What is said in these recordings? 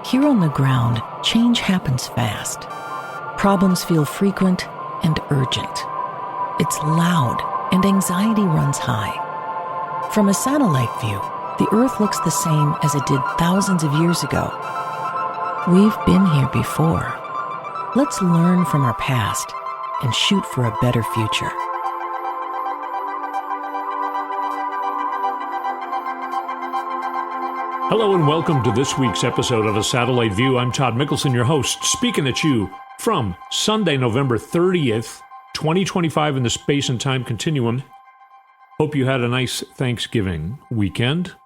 Here on the ground, change happens fast. Problems feel frequent and urgent. It's loud and anxiety runs high. From a satellite view, the Earth looks the same as it did thousands of years ago. We've been here before. Let's learn from our past and shoot for a better future. Hello and welcome to this week's episode of A Satellite View. I'm Todd Mikkelson, your host, speaking at you from Sunday, November 30th, 2025 in the space and time continuum. Hope you had a nice Thanksgiving weekend.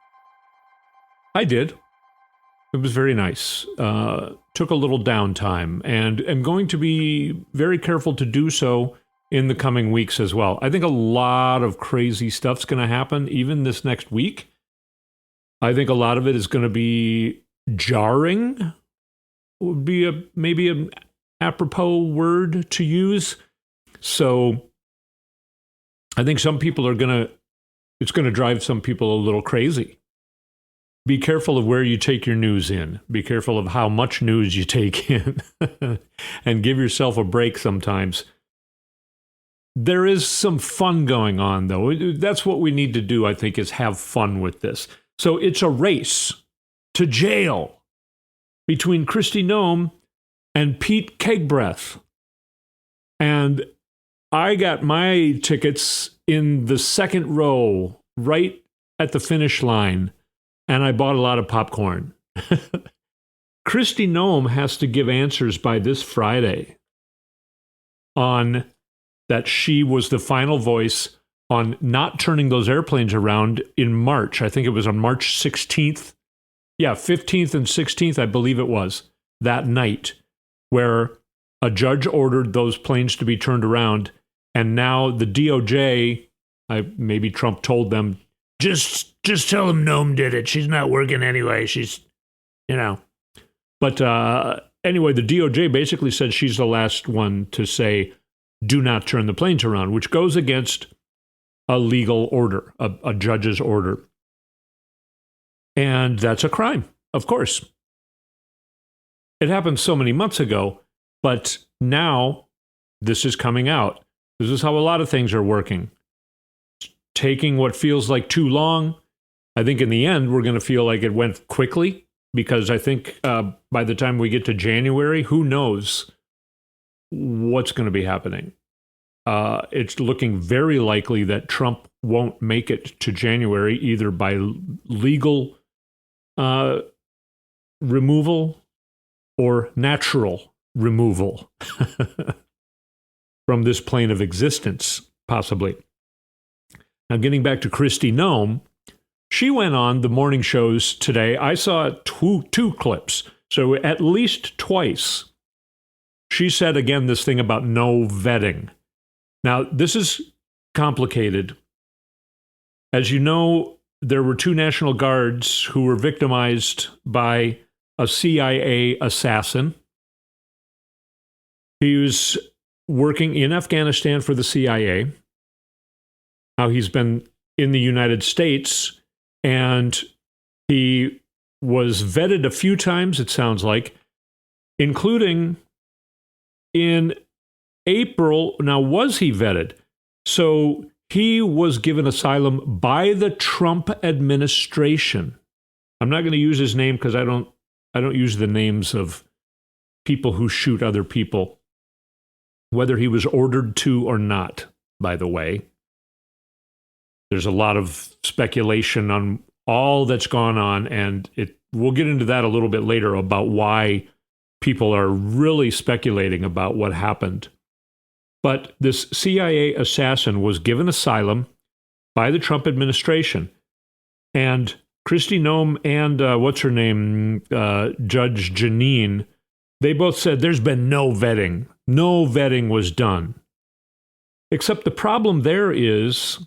I did. It was very nice. Took a little downtime and am going to be very careful to do so in the coming weeks as well. I think a lot of crazy stuff's going to happen even this next week. I think a lot of it is going to be jarring, would be maybe an apropos word to use. So I think some people it's going to drive some people a little crazy. Be careful of where you take your news in. Be careful of how much news you take in and give yourself a break sometimes. There is some fun going on, though. That's what we need to do, I think, is have fun with this. So it's a race to jail between Kristi Noem and Pete KegBreth. And I got my tickets in the second row, right at the finish line, and I bought a lot of popcorn. Kristi Noem has to give answers by this Friday on that she was the final voice on not turning those airplanes around in March. I think it was on March 16th. Yeah, 15th and 16th, I believe it was, that night, where a judge ordered those planes to be turned around. And now the DOJ, maybe Trump told them, just tell them Noem did it. She's not working anyway. She's, But anyway, the DOJ basically said she's the last one to say, do not turn the planes around, which goes against a legal order, a judge's order. And that's a crime, of course. It happened so many months ago, but now this is coming out. This is how a lot of things are working. Taking what feels like too long. I think in the end, we're going to feel like it went quickly, because I think by the time we get to January, who knows what's going to be happening. It's looking very likely that Trump won't make it to January, either by legal removal or natural removal from this plane of existence, possibly. Now, getting back to Kristi Noem, she went on the morning shows today. I saw two clips, so at least twice. She said again this thing about no vetting. Now, this is complicated. As you know, there were two National Guards who were victimized by a CIA assassin. He was working in Afghanistan for the CIA. Now, he's been in the United States, and he was vetted a few times, it sounds like, including in April. Now, was he vetted? So he was given asylum by the Trump administration. I'm not going to use his name because I don't use the names of people who shoot other people, whether he was ordered to or not, by the way. There's a lot of speculation on all that's gone on, and we'll get into that a little bit later about why people are really speculating about what happened. But this CIA assassin was given asylum by the Trump administration. And Kristi Noem and what's her name, Judge Janine, they both said there's been no vetting. No vetting was done. Except the problem there is,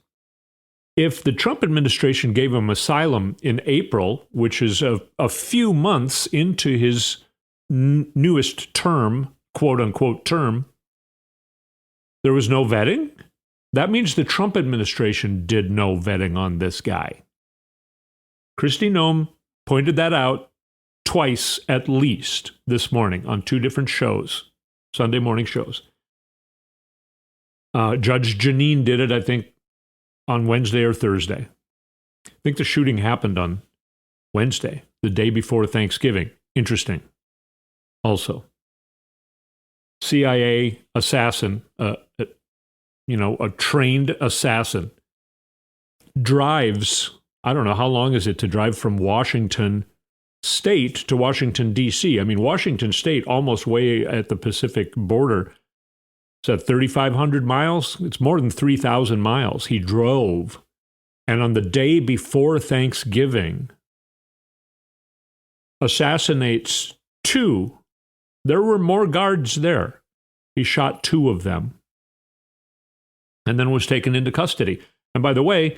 if the Trump administration gave him asylum in April, which is a few months into his newest term, quote-unquote term, there was no vetting? That means the Trump administration did no vetting on this guy. Kristi Noem pointed that out twice at least this morning on 2 different shows, Sunday morning shows. Judge Janine did it, I think, on Wednesday or Thursday. I think the shooting happened on Wednesday, the day before Thanksgiving. Interesting. Also, CIA assassin, a trained assassin, drives, I don't know, how long is it to drive from Washington State to Washington, D.C.? I mean, Washington State, almost way at the Pacific border. Is that 3,500 miles? It's more than 3,000 miles. He drove. And on the day before Thanksgiving, assassinates 2. There were more guards there. He shot 2 of them and then was taken into custody. And by the way,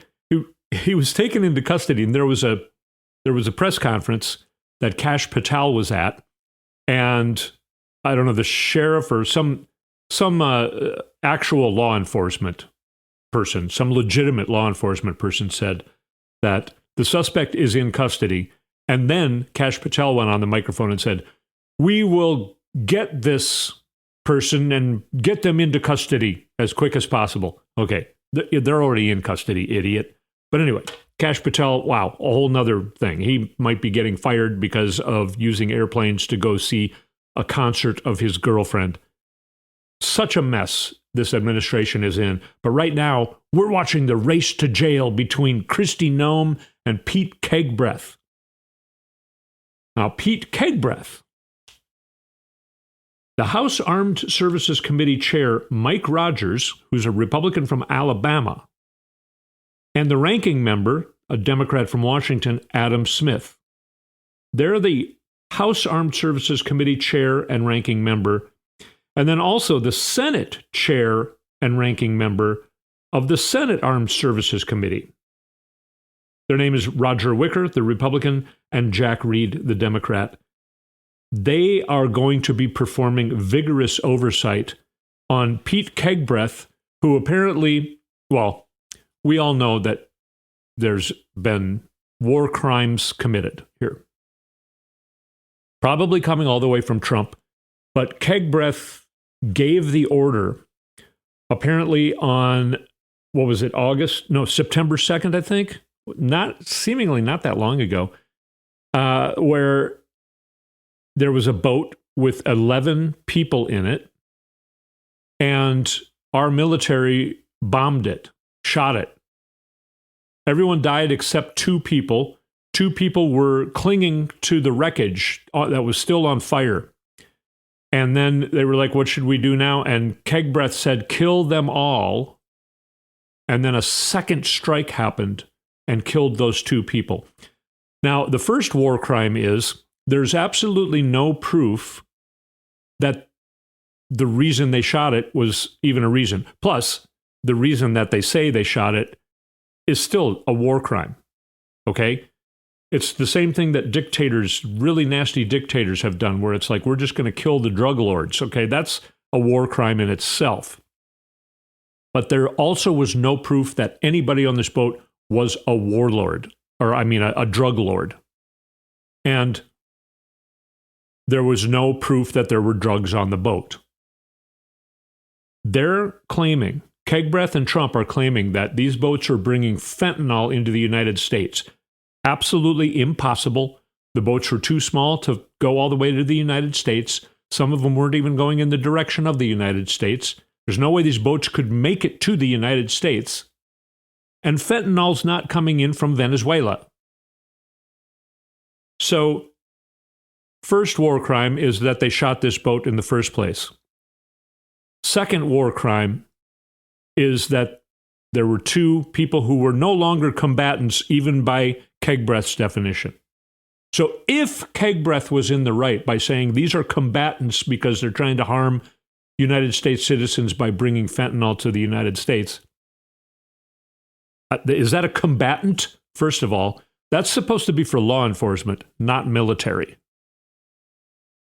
he was taken into custody, and there was a press conference that Kash Patel was at, and I don't know, the sheriff or some actual law enforcement person, some legitimate law enforcement person said that the suspect is in custody. And then Kash Patel went on the microphone and said, "We will get this person and get them into custody as quick as possible." Okay, they're already in custody, idiot. But anyway, Kash Patel, wow, a whole nother thing. He might be getting fired because of using airplanes to go see a concert of his girlfriend. Such a mess this administration is in. But right now, we're watching the race to jail between Kristi Noem and Pete KegBreth. Now, Pete KegBreth, the House Armed Services Committee Chair Mike Rogers, who's a Republican from Alabama, and the ranking member, a Democrat from Washington, Adam Smith. They're the House Armed Services Committee Chair and ranking member, and then also the Senate Chair and ranking member of the Senate Armed Services Committee. Their name is Roger Wicker, the Republican, and Jack Reed, the Democrat. They are going to be performing vigorous oversight on Pete KegBreth, who apparently, well, we all know that there's been war crimes committed here. Probably coming all the way from Trump. But KegBreth gave the order apparently on, what was it, September 2nd, I think? Seemingly not that long ago, where there was a boat with 11 people in it, and our military bombed it, shot it. Everyone died except 2 people. 2 people were clinging to the wreckage that was still on fire. And then they were like, what should we do now? And KegBreth said, kill them all. And then a second strike happened and killed those 2 people. Now, the first war crime is there's absolutely no proof that the reason they shot it was even a reason. Plus, the reason that they say they shot it is still a war crime. Okay? It's the same thing that dictators, really nasty dictators, have done, where it's like, we're just going to kill the drug lords. Okay, that's a war crime in itself. But there also was no proof that anybody on this boat was a warlord, or a drug lord. And there was no proof that there were drugs on the boat. They're claiming, KegBreth and Trump are claiming that these boats are bringing fentanyl into the United States. Absolutely impossible. The boats were too small to go all the way to the United States. Some of them weren't even going in the direction of the United States. There's no way these boats could make it to the United States. And fentanyl's not coming in from Venezuela. So, first war crime is that they shot this boat in the first place. Second war crime is that there were 2 people who were no longer combatants, even by KegBreth's definition. So if KegBreth was in the right by saying these are combatants because they're trying to harm United States citizens by bringing fentanyl to the United States, is that a combatant? First of all, that's supposed to be for law enforcement, not military.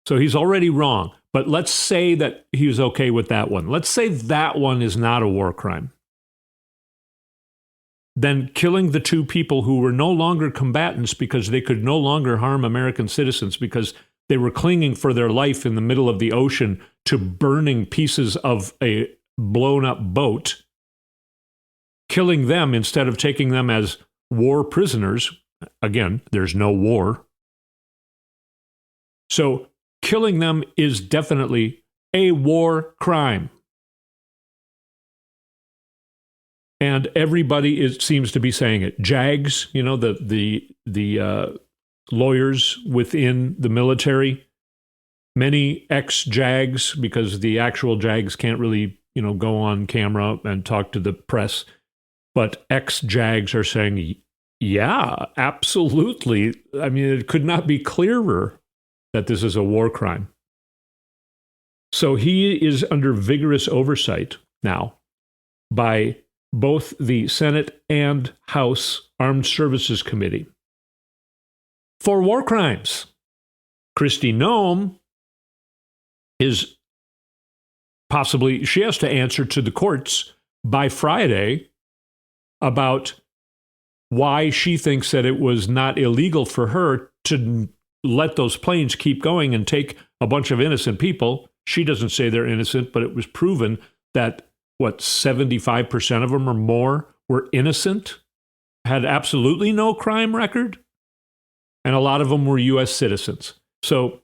So he's already wrong. But let's say that he was okay with that one. Let's say that one is not a war crime. than killing the two people who were no longer combatants because they could no longer harm American citizens because they were clinging for their life in the middle of the ocean to burning pieces of a blown-up boat, killing them instead of taking them as war prisoners. Again, there's no war. So killing them is definitely a war crime. And everybody seems to be saying it. JAGs, the lawyers within the military, many ex-JAGs, because the actual JAGs can't really, go on camera and talk to the press, but ex-JAGs are saying, yeah, absolutely. I mean, it could not be clearer that this is a war crime. So he is under vigorous oversight now by both the Senate and House Armed Services Committee for war crimes. Kristi Noem is she has to answer to the courts by Friday about why she thinks that it was not illegal for her to let those planes keep going and take a bunch of innocent people. She doesn't say they're innocent, but it was proven that 75% of them or more were innocent, had absolutely no crime record, and a lot of them were U.S. citizens. So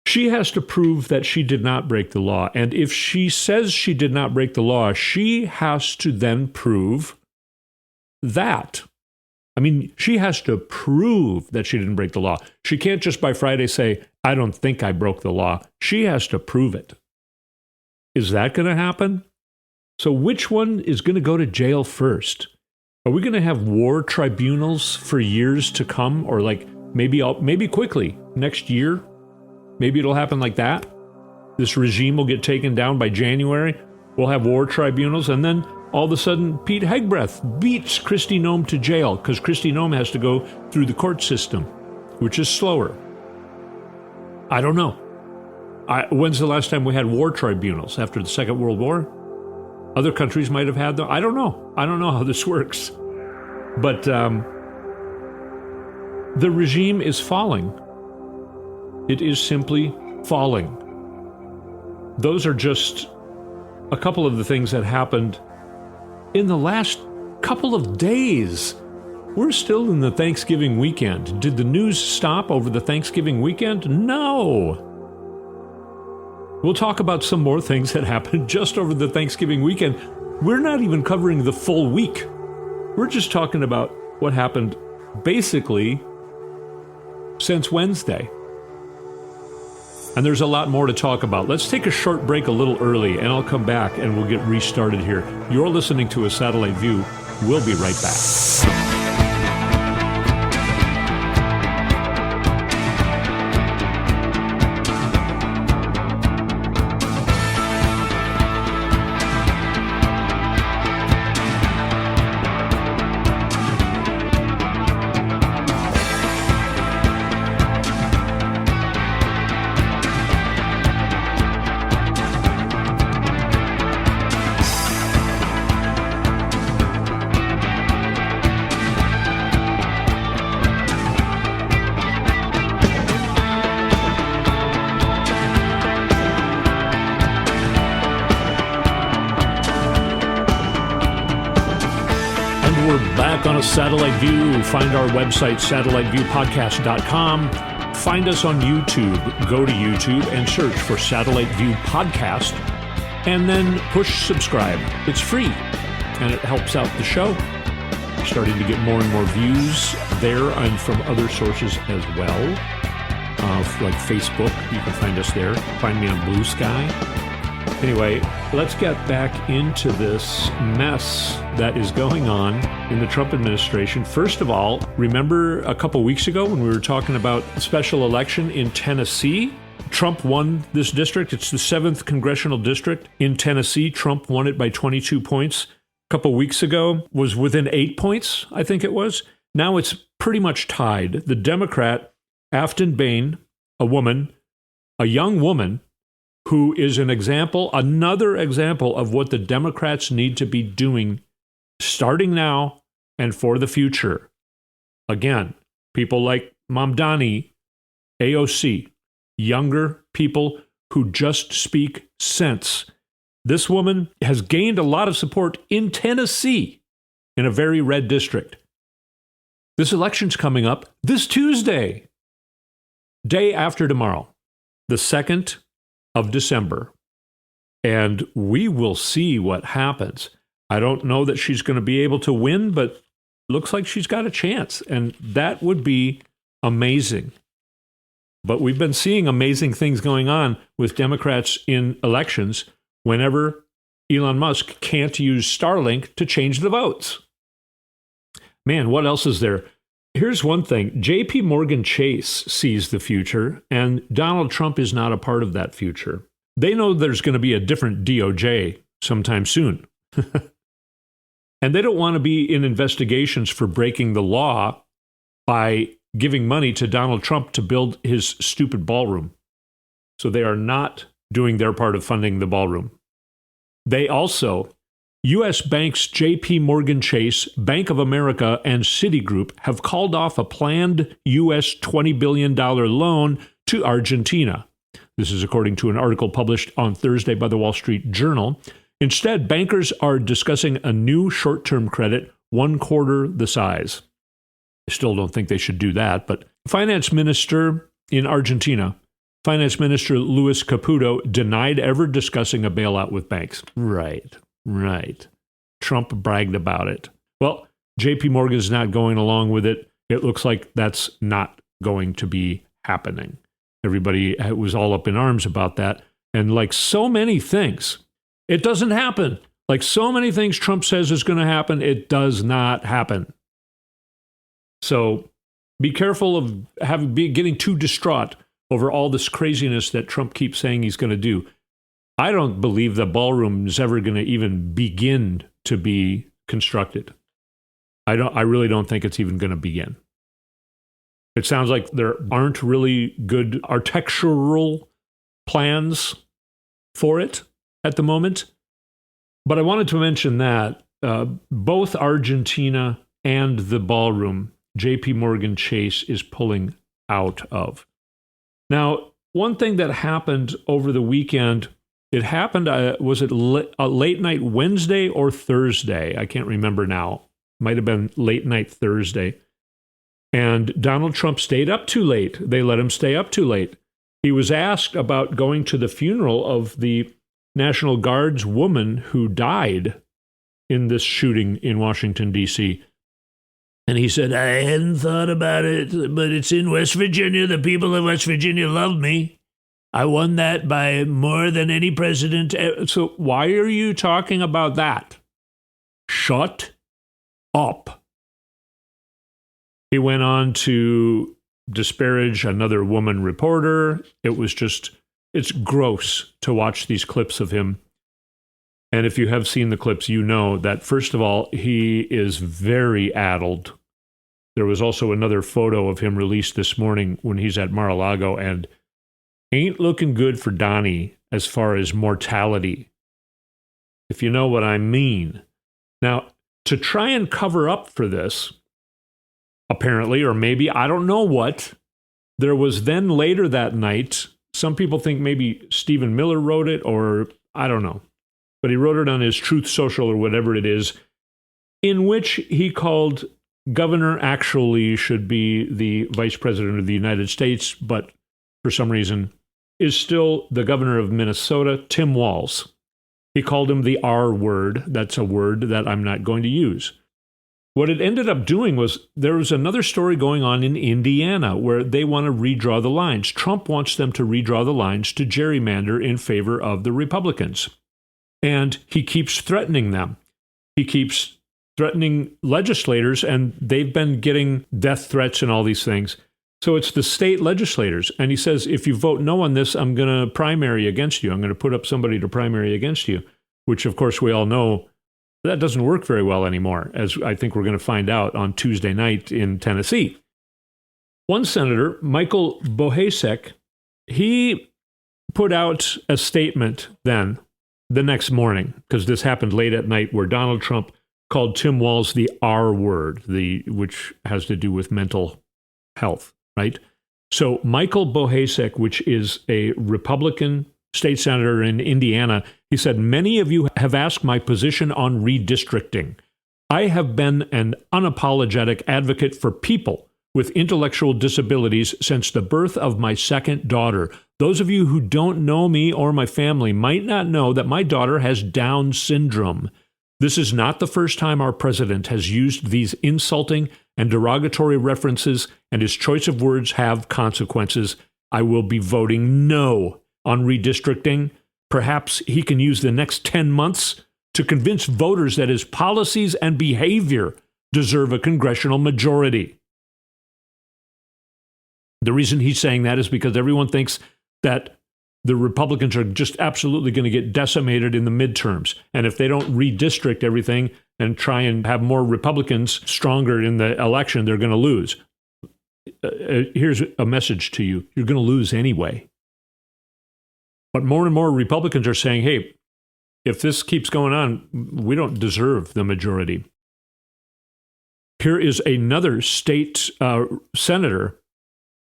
she has to prove that she did not break the law. And if she says she did not break the law, she has to then prove that. I mean, she has to prove that she didn't break the law. She can't just by Friday say, I don't think I broke the law. She has to prove it. Is that going to happen? So which one is going to go to jail first? Are we going to have war tribunals for years to come? Or maybe quickly, next year? Maybe it'll happen like that. This regime will get taken down by January. We'll have war tribunals. And then all of a sudden, KegBreth beats Kristi Noem to jail because Kristi Noem has to go through the court system, which is slower. I don't know. When's the last time we had war tribunals? After the Second World War? Other countries might have had them. I don't know. I don't know how this works. But the regime is falling. It is simply falling. Those are just a couple of the things that happened in the last couple of days. We're still in the Thanksgiving weekend. Did the news stop over the Thanksgiving weekend? No. We'll talk about some more things that happened just over the Thanksgiving weekend. We're not even covering the full week. We're just talking about what happened basically since Wednesday. And there's a lot more to talk about. Let's take a short break a little early, and I'll come back and we'll get restarted here. You're listening to A Satellite View. We'll be right back. Satellite View. Find our website, satelliteviewpodcast.com. Find us on YouTube. Go to YouTube and search for Satellite View Podcast, and then push subscribe. It's free, and it helps out the show. We're starting to get more and more views there and from other sources as well, like Facebook. You can find us there. Find me on Blue Sky. Anyway, let's get back into this mess that is going on in the Trump administration. First of all, remember a couple weeks ago when we were talking about the special election in Tennessee? Trump won this district. It's the 7th congressional district in Tennessee. Trump won it by 22 points. A couple weeks ago was within 8 points, I think it was. Now it's pretty much tied. The Democrat, Afton Bain, a young woman, who is an example, another example of what the Democrats need to be doing starting now and for the future. Again, people like Mamdani, AOC, younger people who just speak sense. This woman has gained a lot of support in Tennessee, in a very red district. This election's coming up this Tuesday, day after tomorrow, the 2nd of December. And we will see what happens. I don't know that she's going to be able to win, but looks like she's got a chance. And that would be amazing. But we've been seeing amazing things going on with Democrats in elections whenever Elon Musk can't use Starlink to change the votes. Man, what else is there? Here's one thing. JP Morgan Chase sees the future, and Donald Trump is not a part of that future. They know there's going to be a different DOJ sometime soon. And they don't want to be in investigations for breaking the law by giving money to Donald Trump to build his stupid ballroom. So they are not doing their part of funding the ballroom. They also, U.S. banks JP Morgan Chase, Bank of America, and Citigroup have called off a planned U.S. $20 billion loan to Argentina. This is according to an article published on Thursday by the Wall Street Journal. Instead, bankers are discussing a new short-term credit, 1/4 the size. I still don't think they should do that, but Finance Minister in Argentina, Finance Minister Luis Caputo, denied ever discussing a bailout with banks. Right. Trump bragged about it. Well, JP Morgan is not going along with it. It looks like that's not going to be happening. Everybody was all up in arms about that. And like so many things, it doesn't happen. Like so many things Trump says is going to happen, it does not happen. So be careful of getting too distraught over all this craziness that Trump keeps saying he's going to do. I don't believe the ballroom is ever going to even begin to be constructed. I really don't think it's even going to begin. It sounds like there aren't really good architectural plans for it at the moment. But I wanted to mention that both Argentina and the ballroom, JP Morgan Chase is pulling out of. Now, one thing that happened over the weekend, it happened, was it a late night Wednesday or Thursday? I can't remember now. Might have been late night Thursday. And Donald Trump stayed up too late. They let him stay up too late. He was asked about going to the funeral of the National Guard's woman who died in this shooting in Washington, D.C. And he said, I hadn't thought about it, but it's in West Virginia. The people of West Virginia love me. I won that by more than any president. So why are you talking about that? Shut up. He went on to disparage another woman reporter. It's gross to watch these clips of him. And if you have seen the clips, you know that, first of all, he is very addled. There was also another photo of him released this morning when he's at Mar-a-Lago, and ain't looking good for Donnie as far as mortality, if you know what I mean. Now, to try and cover up for this, apparently, or maybe, I don't know what, there was then later that night, some people think maybe Stephen Miller wrote it, or I don't know, but he wrote it on his Truth Social or whatever it is, in which he called Governor actually should be the Vice President of the United States, but for some reason is still the governor of Minnesota, Tim Walz. He called him the R word. That's a word that I'm not going to use. What it ended up doing was there was another story going on in Indiana where they want to redraw the lines. Trump wants them to redraw the lines to gerrymander in favor of the Republicans. And he keeps threatening them. He keeps threatening legislators, and they've been getting death threats and all these things. So it's the state legislators. And he says, if you vote no on this, I'm going to primary against you. I'm going to put up somebody to primary against you, which, of course, we all know that doesn't work very well anymore, as I think we're going to find out on Tuesday night in Tennessee. One senator, Michael Bohasek, he put out a statement then the next morning, because this happened late at night, where Donald Trump called Tim Walz the R word, which has to do with mental health, right? So Michael Bohasek, which is a Republican state senator in Indiana, he said, many of you have asked my position on redistricting. I have been an unapologetic advocate for people with intellectual disabilities since the birth of my second daughter. Those of you who don't know me or my family might not know that my daughter has Down syndrome. This is not the first time our president has used these insulting and derogatory references, and his choice of words have consequences. I will be voting no on redistricting. Perhaps he can use the next 10 months to convince voters that his policies and behavior deserve a congressional majority. The reason he's saying that is because everyone thinks that the Republicans are just absolutely going to get decimated in the midterms. And if they don't redistrict everything and try and have more Republicans stronger in the election, they're going to lose. Here's a message to you. You're going to lose anyway. But more and more Republicans are saying, hey, if this keeps going on, we don't deserve the majority. Here is another state senator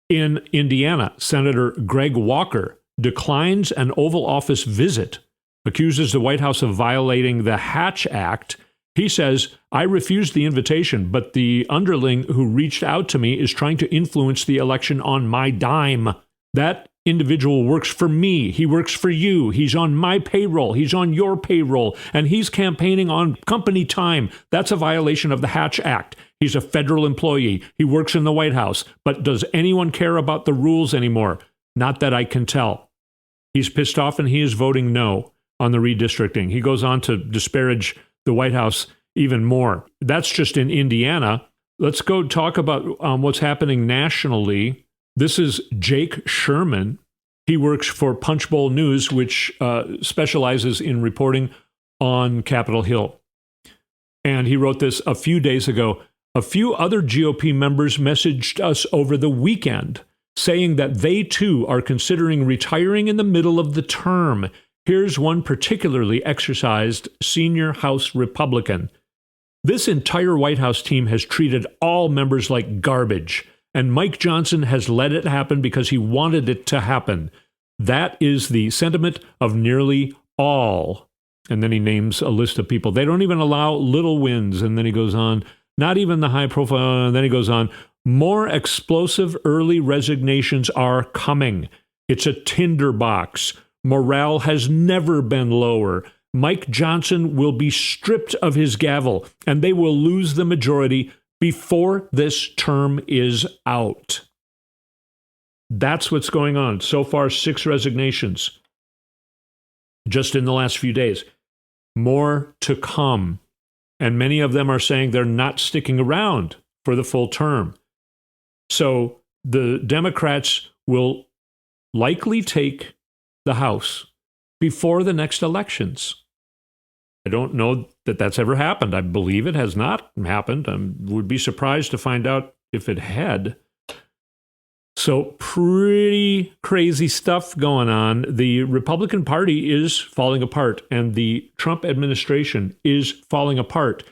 in Indiana. Senator Greg Walker declines an Oval Office visit, accuses the White House of violating the Hatch Act. He says, I refused the invitation, but the underling who reached out to me is trying to influence the election on my dime. That individual works for me. He works for you. He's on my payroll. He's on your payroll, and he's campaigning on company time. That's a violation of the Hatch Act. He's a federal employee. He works in the White House. But does anyone care about the rules anymore? Not that I can tell. He's pissed off and he is voting no on the redistricting. He goes on to disparage the White House even more. That's just in Indiana. Let's go talk about what's happening nationally. This is Jake Sherman. He works for Punchbowl News, which specializes in reporting on Capitol Hill. And he wrote this a few days ago. A few other GOP members messaged us over the weekend saying that they too are considering retiring in the middle of the term. Here's one particularly exercised senior House Republican. This entire White House team has treated all members like garbage, and Mike Johnson has let it happen because he wanted it to happen. That is the sentiment of nearly all. And then he names a list of people. They don't even allow little wins. And then he goes on, not even the high profile. And then he goes on, more explosive early resignations are coming. It's a tinderbox. Morale has never been lower. Mike Johnson will be stripped of his gavel, and they will lose the majority before this term is out. That's what's going on. So far, 6 resignations just in the last few days. More to come. And many of them are saying they're not sticking around for the full term. So the Democrats will likely take the House before the next elections. I don't know that that's ever happened. I believe it has not happened. I would be surprised to find out if it had. So pretty crazy stuff going on. The Republican Party is falling apart, and the Trump administration is falling apart.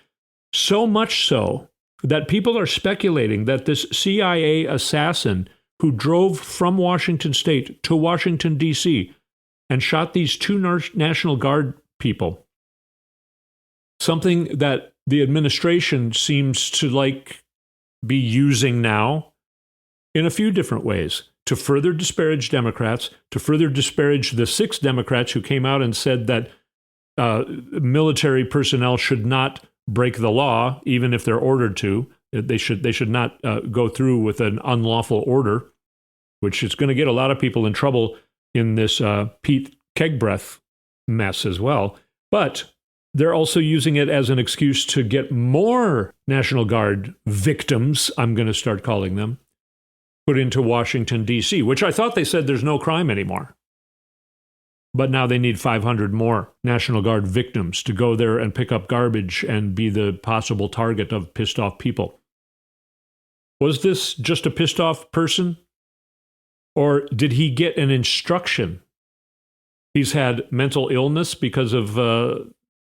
So much so that people are speculating that this CIA assassin who drove from Washington State to Washington, D.C., and shot these 2 National Guard people, something that the administration seems to be using now in a few different ways to further disparage Democrats, to further disparage the 6 Democrats who came out and said that military personnel should not break the law, even if they're ordered to. They should not go through with an unlawful order, which is going to get a lot of people in trouble in this KegBreth mess as well. But they're also using it as an excuse to get more National Guard victims, I'm going to start calling them, put into Washington, D.C., which I thought they said there's no crime anymore. But now they need 500 more National Guard victims to go there and pick up garbage and be the possible target of pissed off people. Was this just a pissed off person? Or did he get an instruction? He's had mental illness because of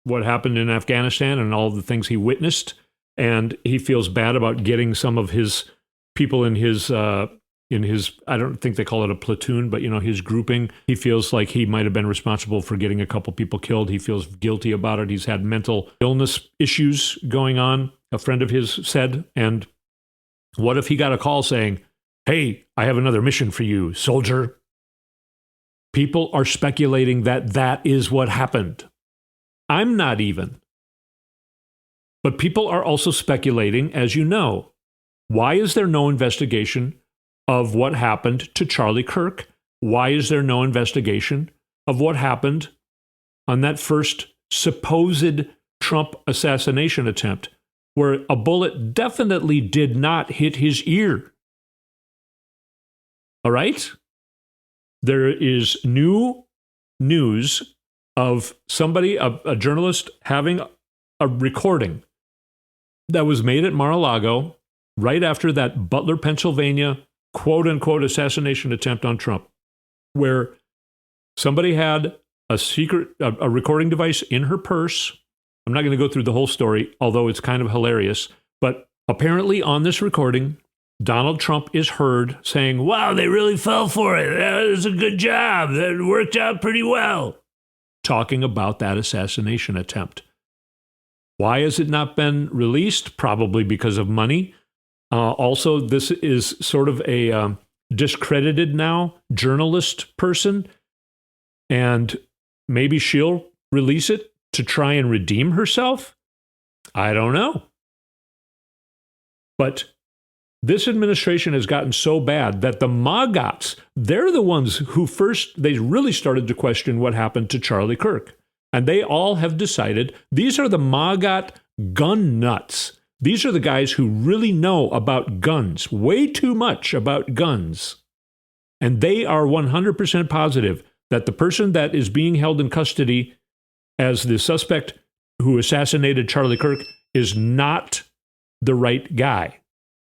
what happened in Afghanistan and all the things he witnessed. And he feels bad about getting some of his people in his, I don't think they call it a platoon, but, his grouping. He feels like he might have been responsible for getting a couple people killed. He feels guilty about it. He's had mental illness issues going on, a friend of his said. And what if he got a call saying, hey, I have another mission for you, soldier? People are speculating that that is what happened. I'm not even. But people are also speculating, as you know. Why is there no investigation of what happened to Charlie Kirk? Why is there no investigation of what happened on that first supposed Trump assassination attempt, where a bullet definitely did not hit his ear? All right? There is new news of somebody, a journalist, having a recording that was made at Mar-a-Lago right after that Butler, Pennsylvania, quote-unquote assassination attempt on Trump, where somebody had a recording device in her purse. I'm not going to go through the whole story, although it's kind of hilarious. But apparently on this recording, Donald Trump is heard saying, wow, they really fell for it. That was a good job. That worked out pretty well. Talking about that assassination attempt. Why has it not been released? Probably because of money. Also, this is sort of a discredited now journalist person, and maybe she'll release it to try and redeem herself? I don't know. But this administration has gotten so bad that the MAGAs, they're the ones who they really started to question what happened to Charlie Kirk. And they all have decided these are the MAGA gun nuts. These are the guys who really know about guns, way too much about guns. And they are 100% positive that the person that is being held in custody as the suspect who assassinated Charlie Kirk is not the right guy.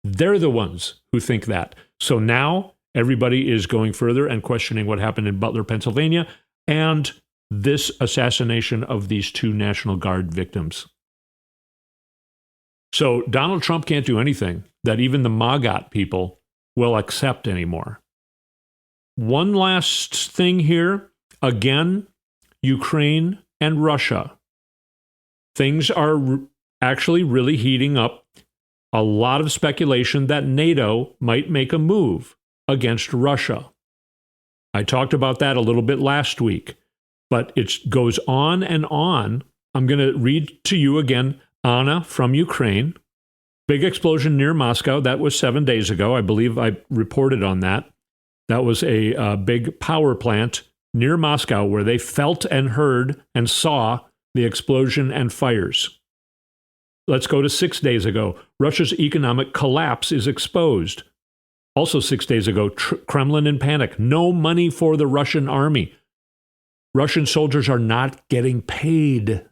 They're the ones who think that. So now everybody is going further and questioning what happened in Butler, Pennsylvania, and this assassination of these two National Guard victims. So Donald Trump can't do anything that even the MAGA people will accept anymore. One last thing here. Again, Ukraine and Russia. Things are actually really heating up. A lot of speculation that NATO might make a move against Russia. I talked about that a little bit last week, but it goes on and on. I'm going to read to you again, Anna from Ukraine. Big explosion near Moscow. That was 7 days ago. I believe I reported on that. That was a big power plant near Moscow where they felt and heard and saw the explosion and fires. Let's go to 6 days ago. Russia's economic collapse is exposed. Also 6 days ago, Kremlin in panic. No money for the Russian army. Russian soldiers are not getting paid.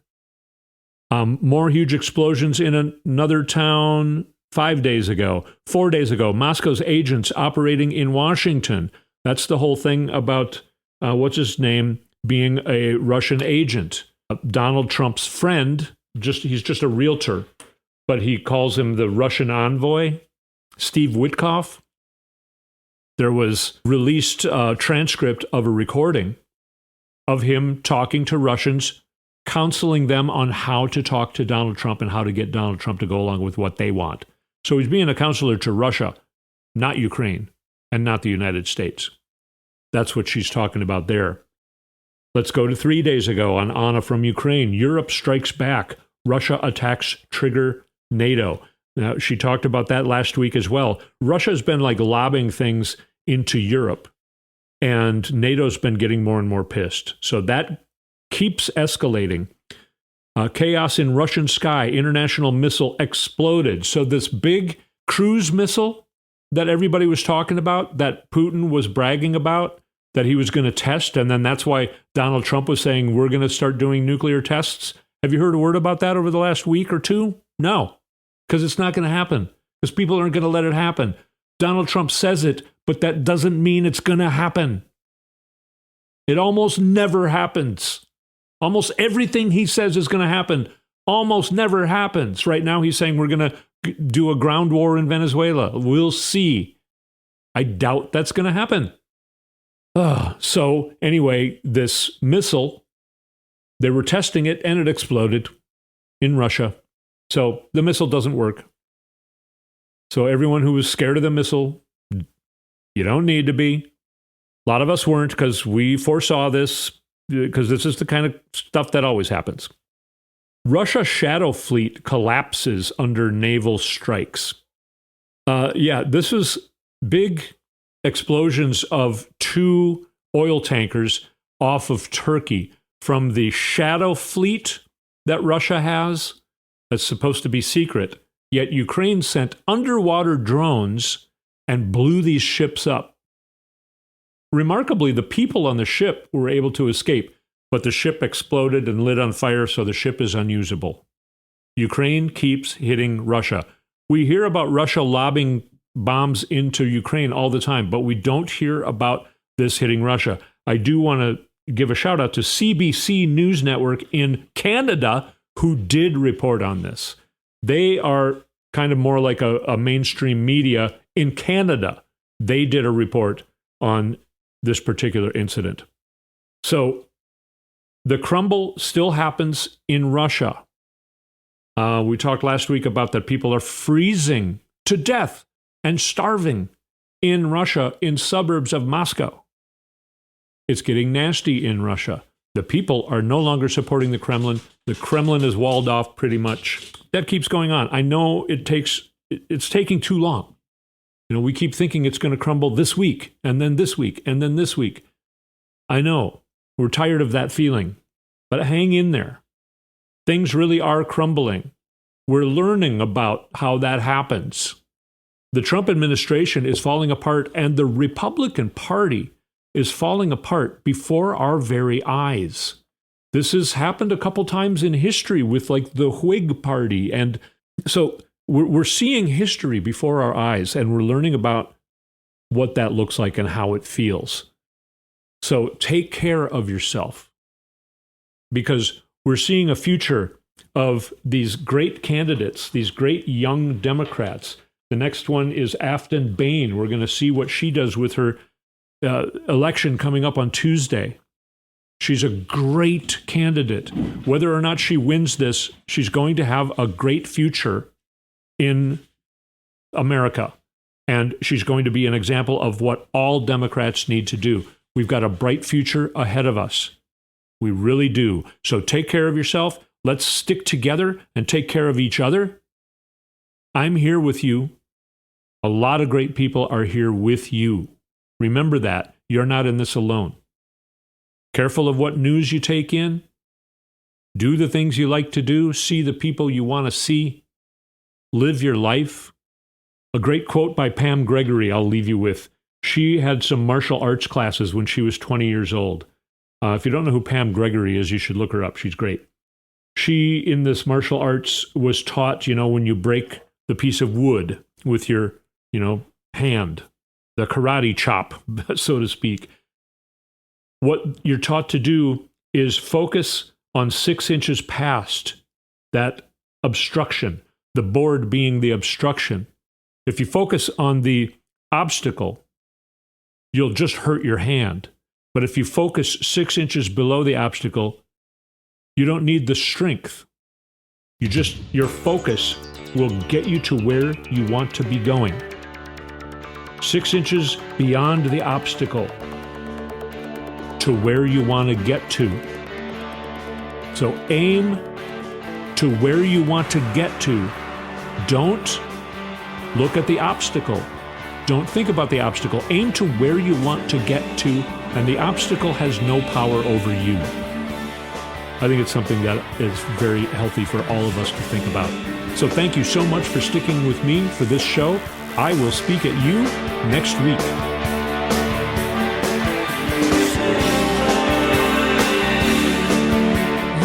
More huge explosions in another town 5 days ago. 4 days ago, Moscow's agents operating in Washington. That's the whole thing about, what's his name, being a Russian agent. Donald Trump's friend, he's just a realtor, but he calls him the Russian envoy, Steve Witkoff. There was released a transcript of a recording of him talking to Russians, counseling them on how to talk to Donald Trump and how to get Donald Trump to go along with what they want. So he's being a counselor to Russia, not Ukraine, and not the United States. That's what she's talking about there. Let's go to 3 days ago on Anna from Ukraine. Europe strikes back. Russia attacks trigger NATO. Now, she talked about that last week as well. Russia's been like lobbing things into Europe, and NATO's been getting more and more pissed. So that keeps escalating. Chaos in Russian sky. International missile exploded. So this big cruise missile that everybody was talking about, that Putin was bragging about, that he was going to test, and then that's why Donald Trump was saying we're going to start doing nuclear tests. Have you heard a word about that over the last week or two? No, because it's not going to happen, because people aren't going to let it happen. Donald Trump says it, but that doesn't mean it's going to happen. It almost never happens. Almost everything he says is going to happen almost never happens. Right now he's saying we're going to do a ground war in Venezuela. We'll see. I doubt that's going to happen. So anyway, this missile, they were testing it and it exploded in Russia. So the missile doesn't work. So everyone who was scared of the missile, you don't need to be. A lot of us weren't because we foresaw this, because this is the kind of stuff that always happens. Russia shadow fleet collapses under naval strikes. This is big explosions of 2 oil tankers off of Turkey from the shadow fleet that Russia has that's supposed to be secret. Yet Ukraine sent underwater drones and blew these ships up. Remarkably, the people on the ship were able to escape, but the ship exploded and lit on fire, so the ship is unusable. Ukraine keeps hitting Russia. We hear about Russia lobbing bombs into Ukraine all the time, but we don't hear about this hitting Russia. I do want to give a shout out to CBC News Network in Canada, who did report on this. They are kind of more like a mainstream media in Canada. They did a report on this particular incident. So the crumble still happens in Russia. We talked last week about that people are freezing to death and starving in Russia in suburbs of Moscow. It's getting nasty in Russia. The people are no longer supporting the Kremlin. The Kremlin is walled off pretty much. That keeps going on. I know it's taking too long. We keep thinking it's going to crumble this week, and then this week, and then this week. I know. We're tired of that feeling. But hang in there. Things really are crumbling. We're learning about how that happens. The Trump administration is falling apart, and the Republican Party is falling apart before our very eyes. This has happened a couple times in history with like the Whig Party. And so we're seeing history before our eyes, and we're learning about what that looks like and how it feels. So take care of yourself, because we're seeing a future of these great candidates, these great young Democrats. The next one is Afton Bain. We're going to see what she does with her election coming up on Tuesday. She's a great candidate. Whether or not she wins this, she's going to have a great future in America. And she's going to be an example of what all Democrats need to do. We've got a bright future ahead of us. We really do. So take care of yourself. Let's stick together and take care of each other. I'm here with you. A lot of great people are here with you. Remember that. You're not in this alone. Careful of what news you take in. Do the things you like to do. See the people you want to see. Live your life. A great quote by Pam Gregory I'll leave you with. She had some martial arts classes when she was 20 years old. If you don't know who Pam Gregory is, you should look her up. She's great. She, in this martial arts, was taught, when you break the piece of wood with your, hand, the karate chop, so to speak. What you're taught to do is focus on 6 inches past that obstruction, the board being the obstruction. If you focus on the obstacle, you'll just hurt your hand. But if you focus 6 inches below the obstacle, you don't need the strength. Your focus will get you to where you want to be going. 6 inches beyond the obstacle to where you want to get to. So aim to where you want to get to. Don't look at the obstacle. Don't think about the obstacle. Aim to where you want to get to, and the obstacle has no power over you. I think it's something that is very healthy for all of us to think about. So thank you so much for sticking with me for this show. I will speak at you next week.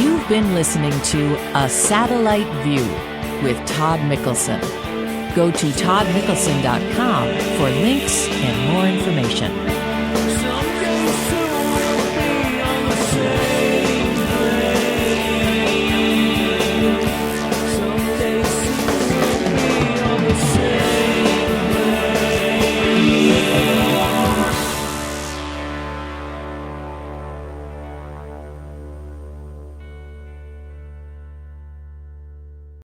You've been listening to A Satellite View with Todd Mikkelson. Go to toddmikkelson.com for links and more information.